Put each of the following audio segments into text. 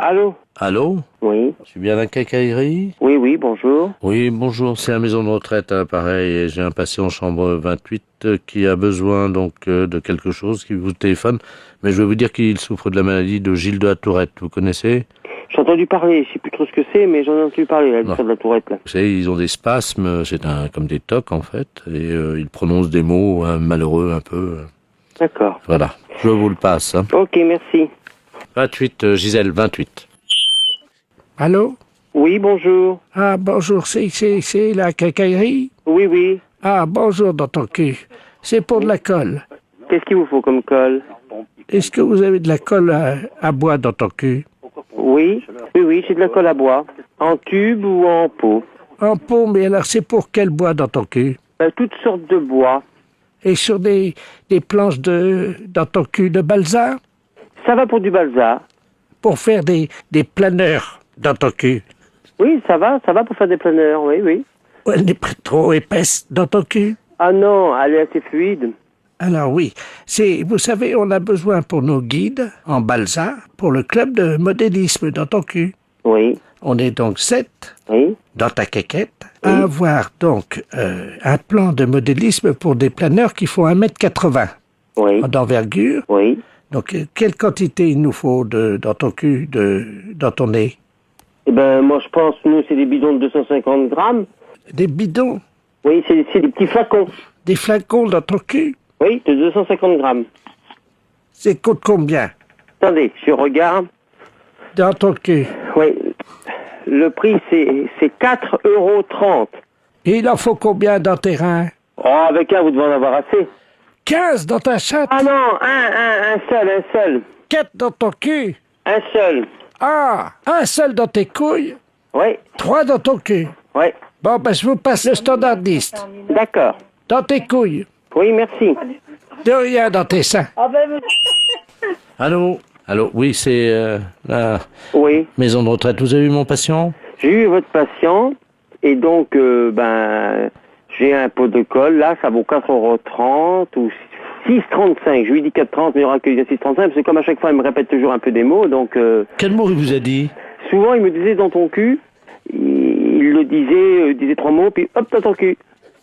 Allô? Allô? Oui. Je suis bien à la quincaillerie? Oui, oui, bonjour. Oui, bonjour, c'est la maison de retraite, hein, pareil, et j'ai un patient en chambre 28 qui a besoin de quelque chose, qui vous téléphone, mais je vais vous dire qu'il souffre de la maladie de Gilles de la Tourette, vous connaissez? J'ai entendu parler, je sais plus trop ce que c'est, mais j'en ai entendu parler, là, l'histoire de la tourette, là. Vous savez, ils ont des spasmes, comme des tocs en fait, et ils prononcent des mots malheureux un peu. D'accord. Voilà, je vous le passe. Hein. Ok, merci. 28, Gisèle, 28. Allô? Oui, bonjour. Ah, bonjour, c'est la quincaillerie? Oui, oui. Ah, bonjour, dans ton cul. C'est pour de la colle. Qu'est-ce qu'il vous faut comme colle? Est-ce que vous avez de la colle à bois dans ton cul? Oui, oui, oui, c'est de la colle à bois. En tube ou en pot? En pot, mais alors c'est pour quel bois dans ton cul? Toutes sortes de bois. Et sur des planches dans ton cul de balsa? Ça va pour du balsa. Pour faire des planeurs dans ton cul? Oui, ça va pour faire des planeurs, oui, oui. Ou elle n'est pas trop épaisse dans ton cul? Ah non, elle est assez fluide. Alors oui, vous savez, on a besoin pour nos guides en balsa, pour le club de modélisme dans ton cul. Oui, On est donc 7 oui. dans ta quéquette à avoir donc un plan de modélisme pour des planeurs qui font 1,80 Oui, m d'envergure. oui. Donc quelle quantité il nous faut dans ton cul, dans ton nez? Eh ben, moi, je pense, nous, c'est des bidons de 250 grammes. Des bidons, Oui, c'est des petits flacons. des flacons dans ton cul? Oui, de 250 grammes. C'est coûte combien Attendez, je regarde. dans ton cul? Oui, le prix, c'est 4,30 €. Et il en faut combien dans tes reins? Oh, avec un, vous devez en avoir assez. 15 dans ta chatte? Ah non, un seul. 4 dans ton cul? Un seul. Ah, un seul dans tes couilles? Oui, 3 dans ton cul? oui. Bon, ben je vous passe le standardiste. D'accord. Dans tes couilles? Oui, merci. De rien dans tes seins. Allô? Allô? Oui, c'est la Oui, maison de retraite. Vous avez eu mon patient? j'ai eu votre patient, et donc, j'ai un pot de colle, là, ça vaut 4,30 € ou 6,35 €. Je lui dis 4,30 €, mais il aura accueilli à 6,35 €, parce que comme à chaque fois, il me répète toujours un peu des mots, donc... Quel mot il vous a dit? Souvent, il me disait dans ton cul, il le disait, il disait 3 mots, puis hop, dans ton cul.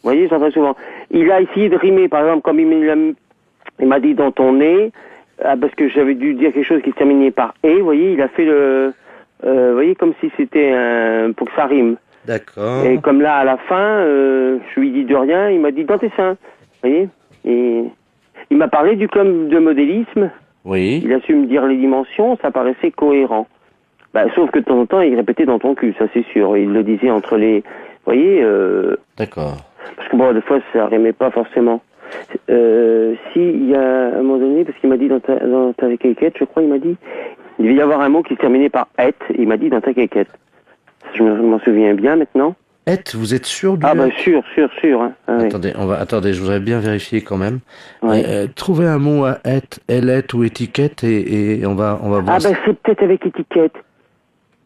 Vous voyez, ça très souvent. Il a essayé de rimer, par exemple, comme il m'a dit dans ton nez, parce que j'avais dû dire quelque chose qui se terminait par « et », vous voyez, il a fait vous voyez, comme si c'était pour que ça rime. D'accord. Et comme là, à la fin, je lui dis de rien, il m'a dit « dans tes seins », vous voyez. Et il m'a parlé du club de modélisme, Oui. il a su me dire les dimensions, ça paraissait cohérent. Bah, sauf que de temps en temps, il répétait dans ton cul, ça c'est sûr. Il le disait entre les... Vous voyez, D'accord. parce que bon, des fois, ça rimait pas forcément. Si, il y a un moment donné, parce qu'il m'a dit dans ta quéquette, je crois, il m'a dit, il devait y avoir un mot qui se terminait par « et », il m'a dit dans ta quéquette. Je m'en souviens bien maintenant. Vous êtes sûr du Ah bah et? sûr. Hein. Ah, oui. Attendez, je voudrais bien vérifier quand même. Ouais. Trouvez un mot à être ou étiquette et on va voir. Ah bah c'est peut-être avec étiquette.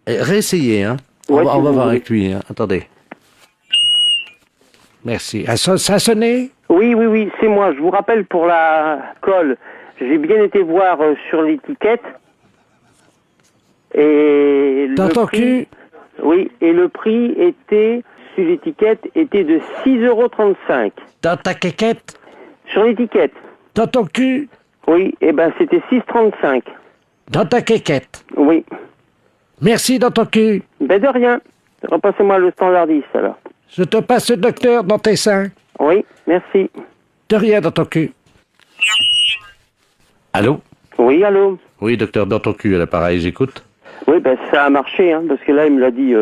Réessayez, hein. Ouais, on si va vous voir voulez. avec lui, hein. Attendez. Merci. Ah, ça a sonné? Oui, c'est moi. Je vous rappelle pour la colle, j'ai bien été voir sur l'étiquette. Et Dans le ton prix, cul? oui, et le prix était, sur l'étiquette, était de 6,35 €. Dans ta quéquette? Sur l'étiquette, Dans ton cul? oui, et ben c'était 6,35 €. Dans ta quéquette? Oui. Merci dans ton cul. Ben de rien. Repassez-moi le standardiste alors. Je te passe le docteur dans tes seins. Oui, merci. De rien dans ton cul. Allô? Oui, allô? Oui, docteur, dans ton cul, à l'appareil, j'écoute. Oui, ben ça a marché, hein, parce que là, il me l'a dit,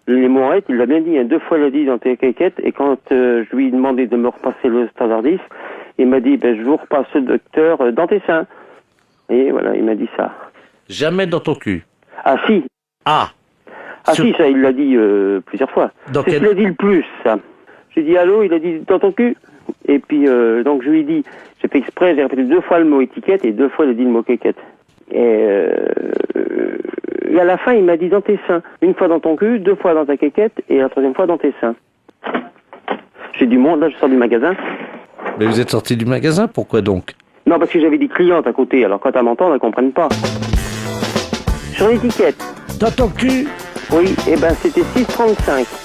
les morettes, il l'a bien dit, hein, 2 fois il l'a dit dans tes quéquettes, et quand je lui ai demandé de me repasser le standardiste, il m'a dit, ben je vous repasse le docteur dans tes seins. Et voilà, il m'a dit ça. Jamais dans ton cul. Ah si, Ah! Sur- si, ça, il l'a dit plusieurs fois. Dans C'est ce quel- qu'il a dit le plus, ça. J'ai dit allô, il a dit dans ton cul. Et puis, donc je lui ai dit, j'ai fait exprès, j'ai répété 2 fois le mot étiquette, et 2 fois il a dit le mot quéquette. Et à la fin, il m'a dit dans tes seins. 1 fois dans ton cul, 2 fois dans ta quéquette, et la 3e fois dans tes seins. J'ai du monde, là, je sors du magasin. Mais vous êtes sorti du magasin, pourquoi donc? Non, parce que j'avais des clientes à côté, alors quand elles m'entendent, elles comprennent pas. Je Sur l'étiquette. Dans ton cul? Oui, et ben c'était 6,35.